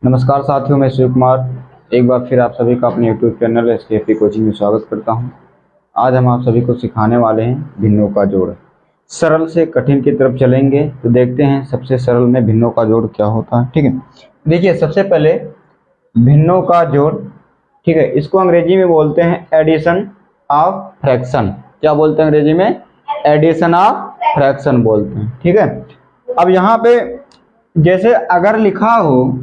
नमस्कार साथियों, मैं शिव कुमार एक बार फिर आप सभी का अपने YouTube चैनल एसकेएफपी कोचिंग में स्वागत करता हूं। आज हम आप सभी को सिखाने वाले हैं भिन्नों का जोड़। सरल से कठिन की तरफ चलेंगे तो देखते हैं सबसे सरल में भिन्नों का जोड़ क्या होता है। ठीक है, देखिए सबसे पहले भिन्नों का जोड़, ठीक है, इसको अंग्रेजी में बोलते हैं एडिशन ऑफ फ्रैक्शन। क्या बोलते हैं अंग्रेजी में? एडिशन ऑफ फ्रैक्शन बोलते हैं। ठीक है, अब यहाँ पे जैसे अगर लिखा हो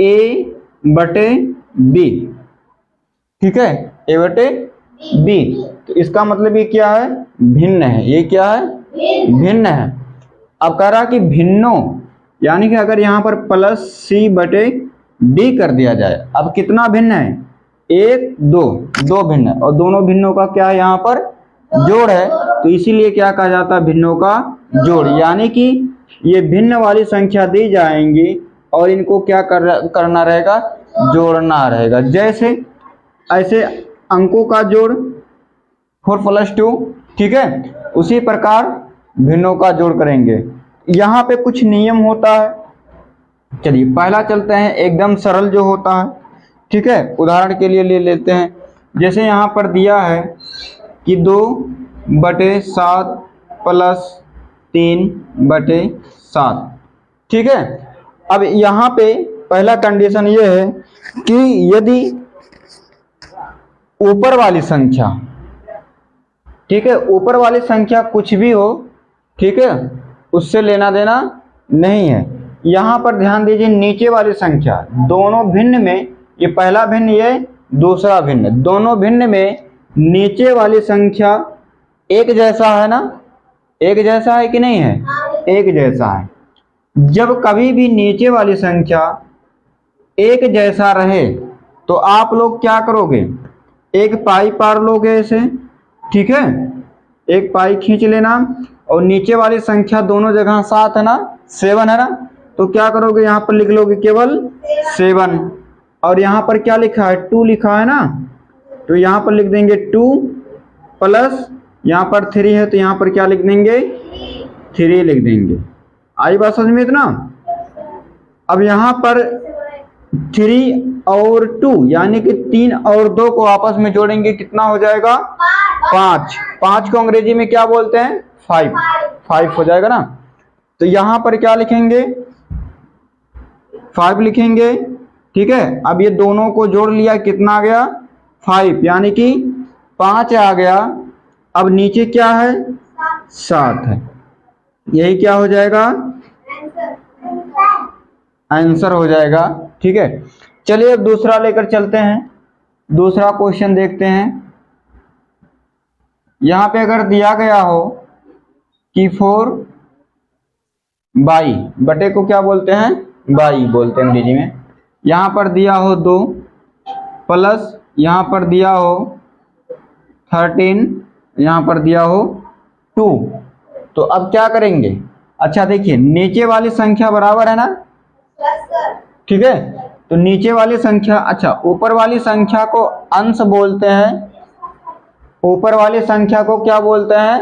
A बटे B, ठीक है, A बटे B, तो इसका मतलब ये क्या है? भिन्न है। ये क्या है? भिन्न है। अब कह रहा कि भिन्नों, यानी कि अगर यहाँ पर प्लस C बटे D कर दिया जाए, अब कितना भिन्न है? 1 2, दो भिन्न है, और दोनों भिन्नों का क्या है? यहाँ पर जोड़ है, तो इसीलिए क्या कहा जाता है? भिन्नों का जोड़। यानी कि ये भिन्न वाली संख्या दी जाएंगी और इनको क्या करना रहेगा? जोड़ना रहेगा। जैसे ऐसे अंकों का जोड़ 4 + 2, ठीक है, उसी प्रकार भिन्नों का जोड़ करेंगे। यहाँ पे कुछ नियम होता है। चलिए पहला चलते हैं, एकदम सरल जो होता है, ठीक है, उदाहरण के लिए ले लेते हैं। जैसे यहाँ पर दिया है कि 2/7 + 3/7, ठीक है। अब यहाँ पे पहला कंडीशन ये है कि यदि ऊपर वाली संख्या, ठीक है, ऊपर वाली संख्या कुछ भी हो, ठीक है, उससे लेना देना नहीं है। यहाँ पर ध्यान दीजिए, नीचे वाली संख्या दोनों भिन्न में, ये पहला भिन्न, ये दूसरा भिन्न, दोनों भिन्न में नीचे वाली संख्या एक जैसा है ना? एक जैसा है कि नहीं है? एक जैसा है। जब कभी भी नीचे वाली संख्या एक जैसा रहे तो आप लोग क्या करोगे? एक पाई पार लोगे ऐसे, ठीक है, एक पाई खींच लेना, और नीचे वाली संख्या दोनों जगह 7 है ना, 7 है ना, तो क्या करोगे? यहाँ पर लिख लोगे केवल 7, और यहाँ पर क्या लिखा है? 2 लिखा है ना, तो यहाँ पर लिख देंगे 2 प्लस यहाँ पर 3 है, तो यहाँ पर क्या लिख देंगे? 3 लिख देंगे। आई बात समझ में इतना? अब यहाँ पर 3 और 2 यानी कि 3 और 2 को आपस में जोड़ेंगे, कितना हो जाएगा? 5। 5 को अंग्रेजी में क्या बोलते हैं? 5 हो जाएगा ना। तो यहाँ पर क्या लिखेंगे? 5 लिखेंगे, ठीक है। अब ये दोनों को जोड़ लिया, कितना आ गया? 5, यानी कि 5 आ गया। अब नीचे क्या है? 7 है। यही क्या हो जाएगा? आंसर हो जाएगा, ठीक है। चलिए अब दूसरा लेकर चलते हैं, दूसरा क्वेश्चन देखते हैं। यहाँ पे अगर दिया गया हो कि 4 बाई, बटे को क्या बोलते हैं? बाई बोलते हैं अंग्रेजी में। यहाँ पर दिया हो 2 प्लस यहाँ पर दिया हो 13, यहाँ पर दिया हो 2, तो अब क्या करेंगे? अच्छा देखिए, नीचे वाली संख्या बराबर है ना, ठीक है, तो नीचे वाली संख्या, अच्छा ऊपर वाली संख्या को अंश बोलते हैं, ऊपर वाली संख्या को क्या बोलते हैं?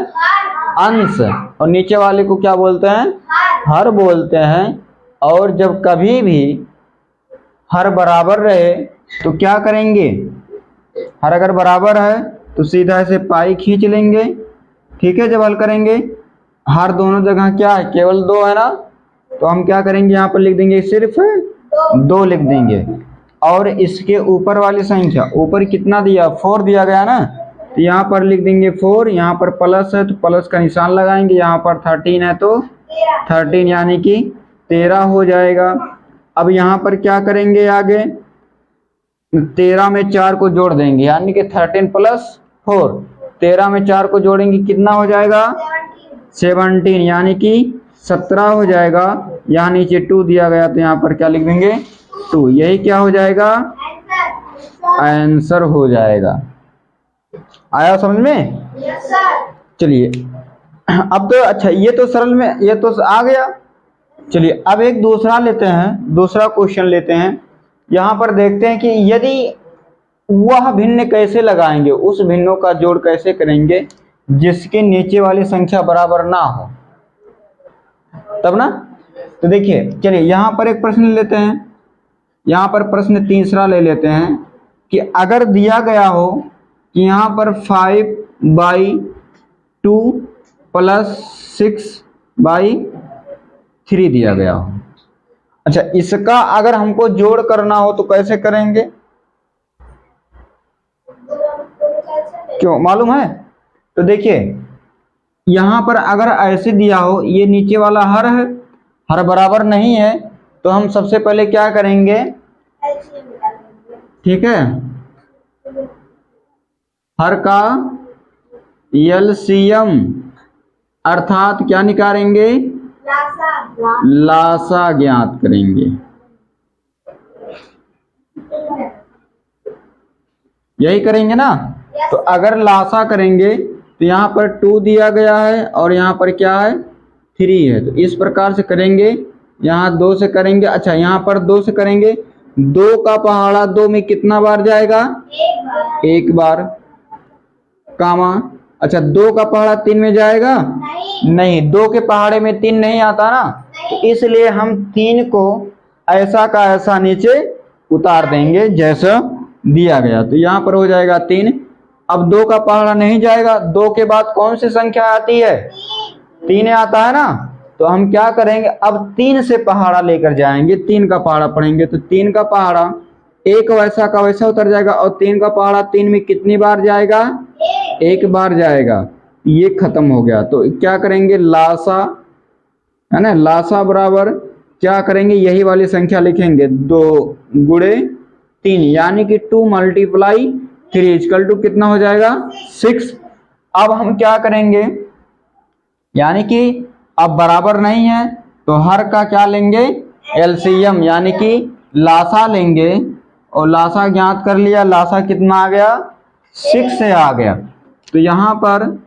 अंश, और नीचे वाले को क्या बोलते हैं? हर बोलते हैं। और जब कभी भी हर बराबर रहे तो क्या करेंगे? हर अगर बराबर है तो सीधा ऐसे पाई खींच लेंगे, ठीक है। जब हल करेंगे, हर दोनों जगह क्या है? केवल 2 है ना, तो हम क्या करेंगे? यहाँ पर लिख देंगे सिर्फ 2 लिख देंगे। और इसके ऊपर वाली संख्या, ऊपर कितना दिया? 4 दिया गया ना, तो यहाँ पर लिख देंगे 4, यहाँ पर प्लस है तो प्लस का निशान लगाएंगे, यहाँ पर 13 है तो 13, यानी कि 13 हो जाएगा। अब यहाँ पर क्या करेंगे? आगे 13 में 4 को जोड़ देंगे, यानी कि 13 + 4, 13 में 4 को जोड़ेंगे, कितना हो जाएगा? 17, यानी कि 17 हो जाएगा। यहाँ नीचे 2 दिया गया, तो यहाँ पर क्या लिख देंगे? 2। यही क्या हो जाएगा? आंसर हो जाएगा। आया समझ में? चलिए अब तो अच्छा, ये तो सरल में, ये तो आ गया। चलिए अब एक दूसरा लेते हैं, दूसरा क्वेश्चन लेते हैं। यहाँ पर देखते हैं कि यदि वह भिन्न कैसे लगाएंगे, उस भिन्नों का जोड़ कैसे करेंगे जिसके नीचे वाली संख्या बराबर ना हो, तब ना। तो देखिए चलिए यहाँ पर एक प्रश्न ले लेते हैं, यहाँ पर प्रश्न तीसरा ले लेते हैं कि अगर दिया गया हो कि यहाँ पर 5/2 + 6/3 दिया गया हो। अच्छा, इसका अगर हमको जोड़ करना हो तो कैसे करेंगे, क्यों मालूम है? तो देखिए यहाँ पर अगर ऐसे दिया हो, ये नीचे वाला हर है, हर बराबर नहीं है, तो हम सबसे पहले क्या करेंगे, ठीक है, हर का एलसीएम अर्थात क्या निकालेंगे, लासा ज्ञात करेंगे। यही करेंगे ना। तो अगर लासा करेंगे तो यहाँ पर 2 दिया गया है और यहाँ पर क्या है 3 है, तो इस प्रकार से करेंगे। यहाँ 2 से करेंगे, अच्छा यहाँ पर 2 से करेंगे, 2 का पहाड़ा 2 में कितना बार जाएगा, एक बार, कामा, अच्छा 2 का पहाड़ा 3 में जाएगा, नहीं 2 के पहाड़े में 3 नहीं आता ना, तो इसलिए हम 3 को ऐसा का ऐसा नीचे उतार देंगे जैसा दिया गया। तो यहाँ पर हो जाएगा 3। अब 2 का पहाड़ा नहीं जाएगा, 2 के बाद कौन सी संख्या आती है, 3 आता है ना, तो हम क्या करेंगे, अब 3 से पहाड़ा लेकर जाएंगे, 3 का पहाड़ा पढ़ेंगे, तो 3 का पहाड़ा एक वैसा का वैसा उतर जाएगा, और 3 का पहाड़ा 3 में कितनी बार जाएगा, एक बार जाएगा। ये खत्म हो गया। तो क्या करेंगे, लासा है ना, लासा बराबर क्या करेंगे, यही वाली संख्या लिखेंगे, 2 गुणे 3 यानी कि 2 × 3 = कितना हो जाएगा, 6। अब हम क्या करेंगे, यानी कि अब बराबर नहीं है तो हर का क्या लेंगे, एलसीएम यानी कि लासा लेंगे, और लासा ज्ञात कर लिया, लासा कितना आ गया, 6 से आ गया। तो यहाँ पर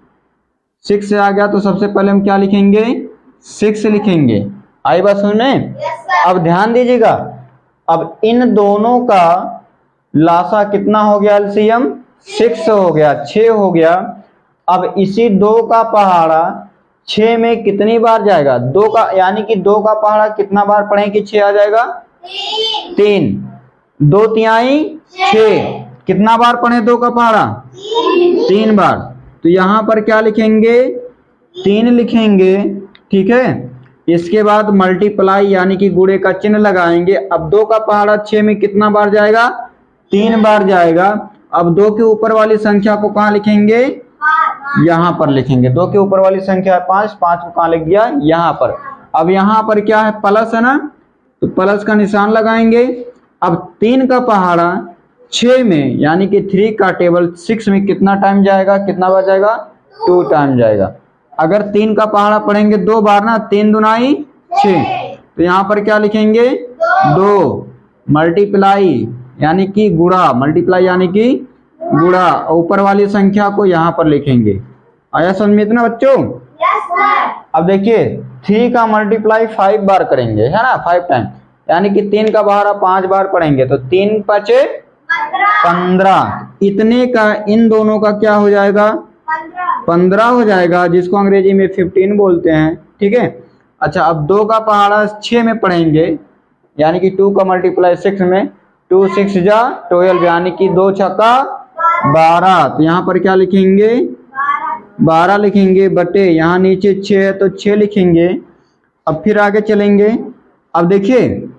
6 से आ गया, तो सबसे पहले हम क्या लिखेंगे, 6 लिखेंगे। आई बात सुनने? अब ध्यान दीजिएगा, अब इन दोनों का लासा कितना हो गया, एलसीएम 6 हो गया, 6 हो गया। अब इसी 2 का पहाड़ा 6 में कितनी बार जाएगा, 2 का, यानी कि 2 का पहाड़ा कितना बार पढ़ें कि 6 आ जाएगा, 3, 2 तिहाई 6, कितना बार पढ़े 2 का पहाड़ा, 3 बार। तो यहाँ पर क्या लिखेंगे, 3 लिखेंगे, ठीक है। इसके बाद मल्टीप्लाई यानी कि गुणे का चिन्ह लगाएंगे। अब 2 का पहाड़ा 6 में कितना बार जाएगा, 3 बार जाएगा। अब 2 के ऊपर वाली संख्या को कहाँ लिखेंगे, यहाँ पर लिखेंगे। 2 के ऊपर वाली संख्या 5, 5 को कहाँ लिख दिया, यहाँ पर। अब यहाँ पर क्या है, प्लस है ना, तो प्लस का निशान लगाएंगे। अब 3 का पहाड़ा 6 में यानी कि 3 का टेबल 6 में कितना टाइम जाएगा, कितना बार जाएगा, 2 टाइम जाएगा। अगर 3 का पहाड़ा पढ़ेंगे 2 बार ना, 3 दूनाई 6, तो यहाँ पर क्या लिखेंगे, 2 मल्टीप्लाई यानी कि गुणा, मल्टीप्लाई यानी कि गुणा, ऊपर वाली संख्या को यहाँ पर लिखेंगे। आया समझ में इतना बच्चों? अब देखिए 3 का मल्टीप्लाई 5 बार करेंगे, है ना, 5 टाइम, यानी कि 3 का पहाड़ा 5 बार पढ़ेंगे, तो 3 × 5 = 15। इतने का इन दोनों का क्या हो जाएगा, 15 हो जाएगा, जिसको अंग्रेजी में 15 बोलते हैं, ठीक है। अच्छा, अब 2 का पहाड़ा 6 में पढ़ेंगे, यानी कि 2 का मल्टीप्लाई 6 में, 2 × 6 = 12 यानी कि 2 × 6 = 12। तो यहाँ पर क्या लिखेंगे, 12 लिखेंगे, बटे यहाँ नीचे 6 है तो 6 लिखेंगे। अब फिर आगे चलेंगे। अब देखिए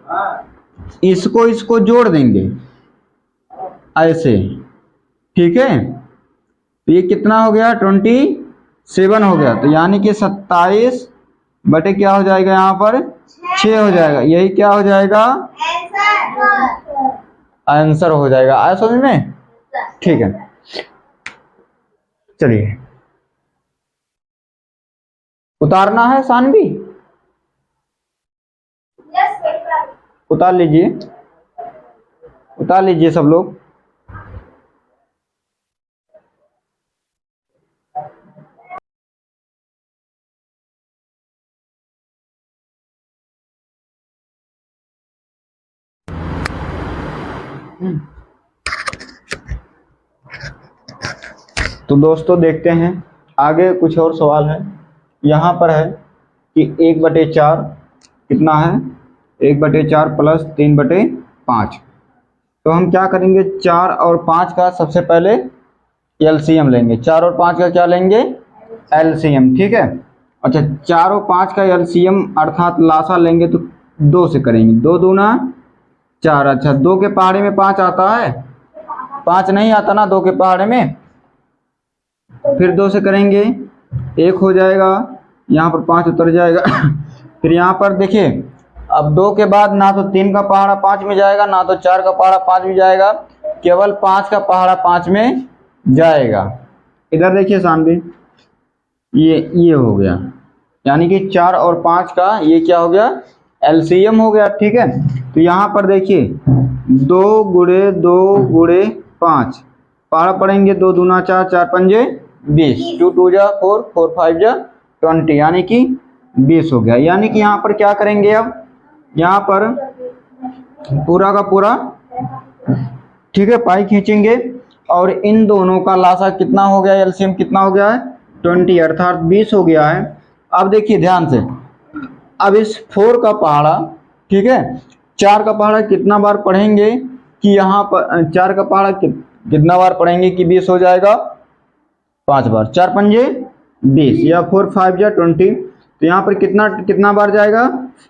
इसको जोड़ देंगे ऐसे, ठीक है। तो ये कितना हो गया, 27 हो गया। तो यानी कि 27 बटे क्या हो जाएगा, यहाँ पर 6 हो जाएगा। यही क्या हो जाएगा, आंसर हो जाएगा। आया समझ में? ठीक है, चलिए उतारना है सानवी, उतार लीजिए, उतार लीजिए सब लोग। तो दोस्तों देखते हैं आगे कुछ और सवाल है। यहाँ पर है कि 1/4 कितना है 1/4 प्लस 3/5। तो हम क्या करेंगे 4 और 5 का सबसे पहले एलसीएम लेंगे। 4 और 5 का क्या लेंगे एलसीएम, ठीक है। अच्छा 4 और 5 का एलसीएम अर्थात लासा लेंगे तो 2 से करेंगे, 2 दूना 4। अच्छा 2 के पहाड़े में 5 आता है, 5 नहीं आता ना 2 के पहाड़े में, फिर 2 से करेंगे 1 हो जाएगा, यहाँ पर 5 उतर जाएगा। फिर यहाँ पर देखिए अब 2 के बाद ना तो 3 का पहाड़ा 5 में जाएगा, ना तो 4 का पहाड़ा 5 में जाएगा, केवल 5 का पहाड़ा 5 में जाएगा। इधर देखिए सानवी, ये हो गया, यानी कि 4 और 5 का ये क्या हो गया एलसीएम हो गया, ठीक है। तो यहाँ पर देखिए 2 गुणे 2 गुणे 5 पहाड़ा पढ़ेंगे, 2 दूना 4, 4 पंजे 20, 2 2 जा 4, 4 5 जा 20, यानी कि 20 हो गया। यानी कि यहाँ पर क्या करेंगे, अब यहाँ पर पूरा का पूरा, ठीक है, पाई खींचेंगे और इन दोनों का लासा कितना हो गया, एलसीएम कितना हो गया है 20, अर्थात 20 हो गया है। अब देखिए ध्यान से, अब इस 4 का पहाड़ा, ठीक है, 4 का पहाड़ा कितना बार पढ़ेंगे कि यहाँ पर 4 का पहाड़ा कितना बार पढ़ेंगे कि 20 हो जाएगा, 5 बार, 4 पंजे 20 या 4 5 या 20। तो यहाँ पर कितना बार जाएगा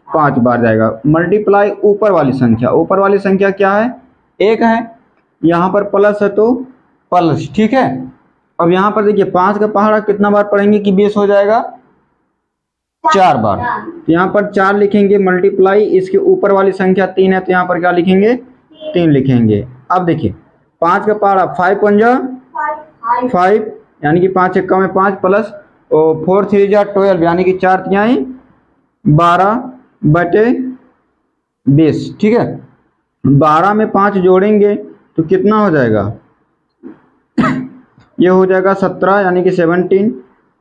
5 बार जाएगा। मल्टीप्लाई ऊपर वाली संख्या, ऊपर वाली संख्या क्या है 1 है, यहाँ पर प्लस है तो प्लस, ठीक है। अब यहाँ पर देखिए 5 का पहाड़ा कितना बार पढ़ेंगे कि 20 हो जाएगा, 4 बार। तो यहाँ पर 4 लिखेंगे, मल्टीप्लाई इसके ऊपर वाली संख्या 3 है तो यहाँ पर क्या लिखेंगे 3 लिखेंगे। अब देखिए 5 का पहाड़ा 5 पंजा 5, यानी कि 5 1 में 5 प्लस 4 3 जा 12, यानी कि 4 तिहाई 12/20, ठीक है। 12 में 5 जोड़ेंगे तो कितना हो जाएगा ये हो जाएगा 17, यानी कि 17,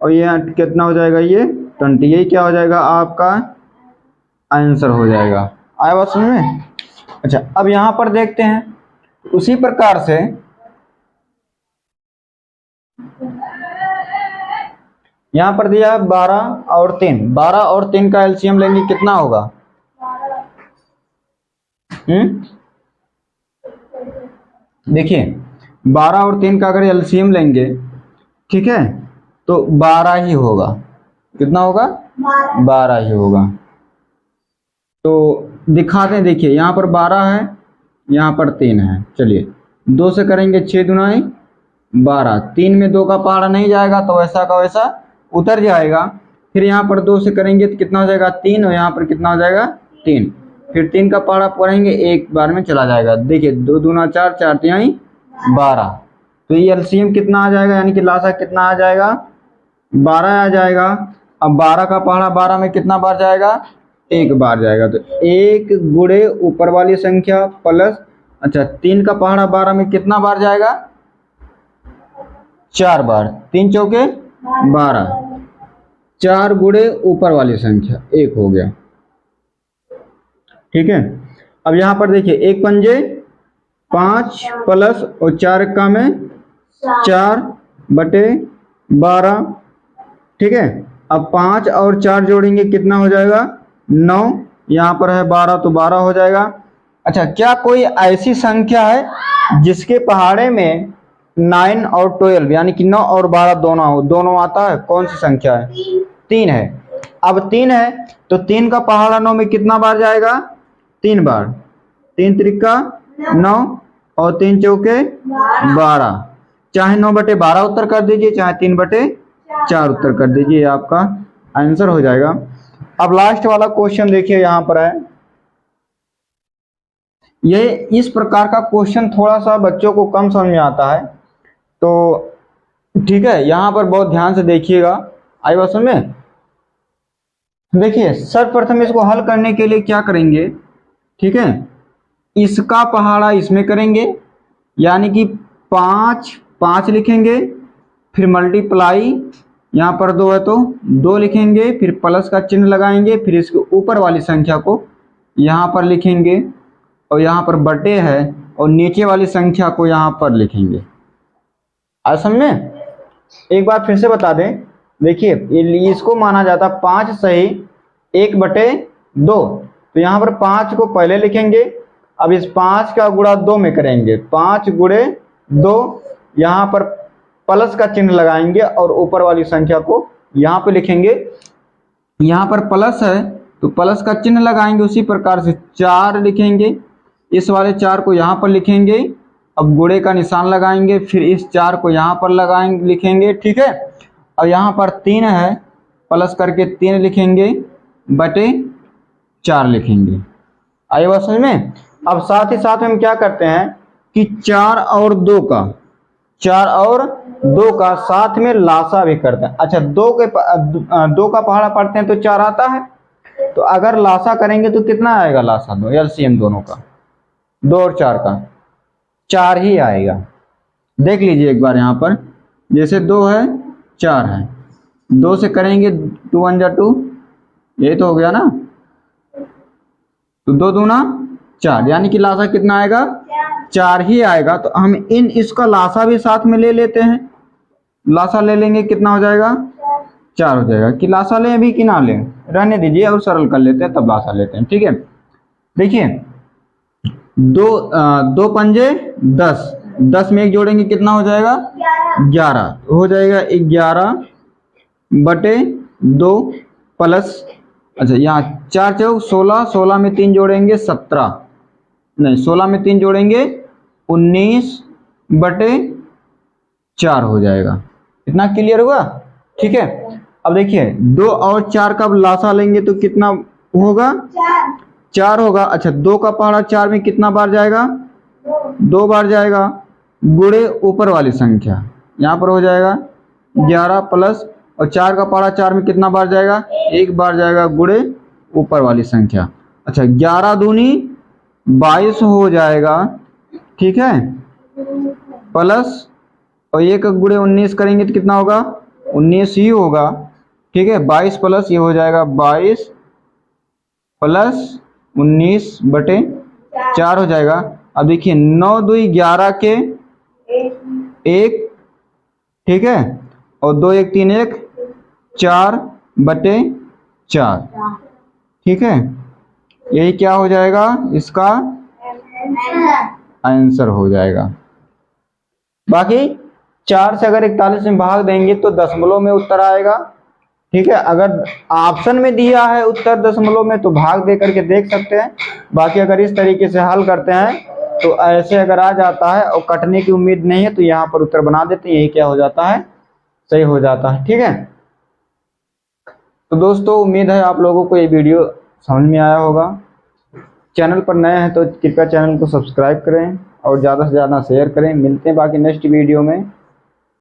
और ये कितना हो जाएगा ये 20। यही क्या हो जाएगा आपका आंसर हो जाएगा। आया बात समझ में। अच्छा अब यहाँ पर देखते हैं उसी प्रकार से यहाँ पर दिया है 12 और 3, 12 और 3 का एलसीएम लेंगे कितना होगा, देखिए 12 और 3 का अगर एलसीएम लेंगे, ठीक है, तो 12 ही होगा। कितना होगा 12 ही होगा। तो दिखाते हैं, देखिए यहाँ पर 12 है, यहाँ पर 3 है। चलिए 2 से करेंगे 6 दुनाई 12, 3 में 2 का पहाड़ा नहीं जाएगा तो वैसा का वैसा उतर जाएगा। फिर यहाँ पर 2 से करेंगे तो कितना हो जाएगा 3, और यहाँ पर कितना हो जाएगा 3। फिर 3 का पहाड़ा पढ़ेंगे एक बार में चला जाएगा। देखिए 2 दूना 4, 4 तिहाई 12। तो ये एलसीएम कितना आ जाएगा, यानी कि लासा कितना आ जाएगा 12 आ जाएगा। अब 12 का पहाड़ा 12 में कितना बार जाएगा, 1 बार जाएगा। तो 1 गुणे ऊपर वाली संख्या प्लस, अच्छा 3 का पहाड़ा 12 में कितना बार जाएगा 4 बार, 3 चौके 12, 4 गुणे ऊपर वाली संख्या 1 हो गया, ठीक है। अब यहाँ पर देखिए 1 पंजे 5 प्लस और 4 का में 4/12, ठीक है। अब 5 और 4 जोड़ेंगे कितना हो जाएगा 9, यहाँ पर है 12 तो 12 हो जाएगा। अच्छा क्या कोई ऐसी संख्या है जिसके पहाड़े में 9 और 12 यानी कि 9 और 12 दोनों आता है, कौन सी संख्या है 3 है। अब 3 है तो 3 का पहाड़ा 9 में कितना बार जाएगा 3 बार, 3 त्रिका 9 और 3 चौके 12, चाहे 9/12 उत्तर कर दीजिए, चाहे 3/4 उत्तर कर दीजिए, आपका आंसर हो जाएगा। अब लास्ट वाला क्वेश्चन देखिए, यहाँ पर है ये इस प्रकार का क्वेश्चन थोड़ा सा बच्चों को कम समझ में आता है, तो ठीक है यहाँ पर बहुत ध्यान से देखिएगा। आई बात समझ में। देखिए सर्वप्रथम इसको हल करने के लिए क्या करेंगे, ठीक है, इसका पहाड़ा इसमें करेंगे, यानी कि 5 लिखेंगे, फिर मल्टीप्लाई यहाँ पर 2 है तो 2 लिखेंगे, फिर प्लस का चिन्ह लगाएंगे, फिर इसके ऊपर वाली संख्या को यहाँ पर लिखेंगे, और यहाँ पर बटे है और नीचे वाली संख्या को यहाँ पर लिखेंगे। आज समझे। एक बार फिर से बता दें, देखिए इसको माना जाता 5 सही 1/12 2, तो यहाँ पर 5 को पहले लिखेंगे। अब इस 5 का गुणा 2 में करेंगे, 5 गुणे 2, यहाँ पर प्लस का चिन्ह लगाएंगे और ऊपर वाली संख्या को यहाँ पे लिखेंगे। यहाँ पर प्लस है तो प्लस का चिन्ह लगाएंगे, उसी प्रकार से 4 लिखेंगे, इस वाले 4 को यहाँ पर लिखेंगे। अब गुणे का निशान लगाएंगे, फिर इस 4 को यहाँ पर लगाएंगे, लिखेंगे, ठीक है। और यहाँ पर 3 है, प्लस करके 3 लिखेंगे बटे 4 लिखेंगे। आई बात समझ में। अब साथ ही साथ हम क्या करते हैं कि 4 और 2 का साथ में लासा भी करते हैं। अच्छा, 2 का पहाड़ा पढ़ते हैं तो 4 आता है, तो अगर लासा करेंगे तो कितना आएगा लासा, 2 एलसीएम दोनों का, 2 और 4 का 4 ही आएगा। देख लीजिए एक बार, यहाँ पर जैसे 2 है 4 है, 2 से करेंगे 2 1 जा 2, यही तो हो गया ना, तो 2 दूना 4, यानी कि लासा कितना आएगा, 4 ही आएगा। तो हम इसका लासा भी साथ में ले लेते हैं, लासा ले लेंगे, कितना हो जाएगा, 4 हो जाएगा। कि लासा लें अभी कि ना लें, रहने दीजिए और सरल कर लेते हैं तब लासा लेते हैं, ठीक है। देखिए 2 पंजे 10, 10 में 1 जोड़ेंगे कितना हो जाएगा, 11 हो जाएगा, 11 बटे 2 प्लस, अच्छा यहाँ 4 चौक 16, 16 में 3 जोड़ेंगे 17, नहीं 16 में 3 जोड़ेंगे 19 बटे 4 हो जाएगा। इतना क्लियर हुआ, ठीक है। अब देखिए 2 और 4 का लासा लेंगे तो कितना होगा, 4 होगा। अच्छा, 2 का पहाड़ा 4 में कितना बार जाएगा, 2 बार जाएगा, गुणे ऊपर वाली संख्या, यहाँ पर हो जाएगा 11 प्लस, और 4 का पहाड़ा 4 में कितना बार जाएगा, 1 बार जाएगा, गुणे ऊपर वाली संख्या। अच्छा, 11 दूनी 22 हो जाएगा, ठीक है, प्लस, और 1 गुणे 19 करेंगे तो कितना होगा, 19 ही होगा, ठीक है। 22 प्लस ये हो जाएगा 22 प्लस 19 बटे 4 हो जाएगा। अब देखिए 9 2 11 के 1, ठीक है, और 2 1 3 1 4 बटे 4, ठीक है। यही क्या हो जाएगा, इसका आंसर हो जाएगा। बाकी 4 से अगर 41 में भाग देंगे तो दशमलव में उत्तर आएगा, ठीक है। अगर ऑप्शन में दिया है उत्तर दशमलव में तो भाग दे करके देख सकते हैं। बाकी अगर इस तरीके से हल करते हैं तो ऐसे अगर आ जाता है और कटने की उम्मीद नहीं है तो यहाँ पर उत्तर बना देते हैं, यही क्या हो जाता है, सही हो जाता है, ठीक है। तो दोस्तों उम्मीद है आप लोगों को ये वीडियो समझ में आया होगा। चैनल पर नए हैं तो कृपया चैनल को सब्सक्राइब करें और ज़्यादा से ज़्यादा शेयर करें। मिलते हैं बाकी नेक्स्ट वीडियो में।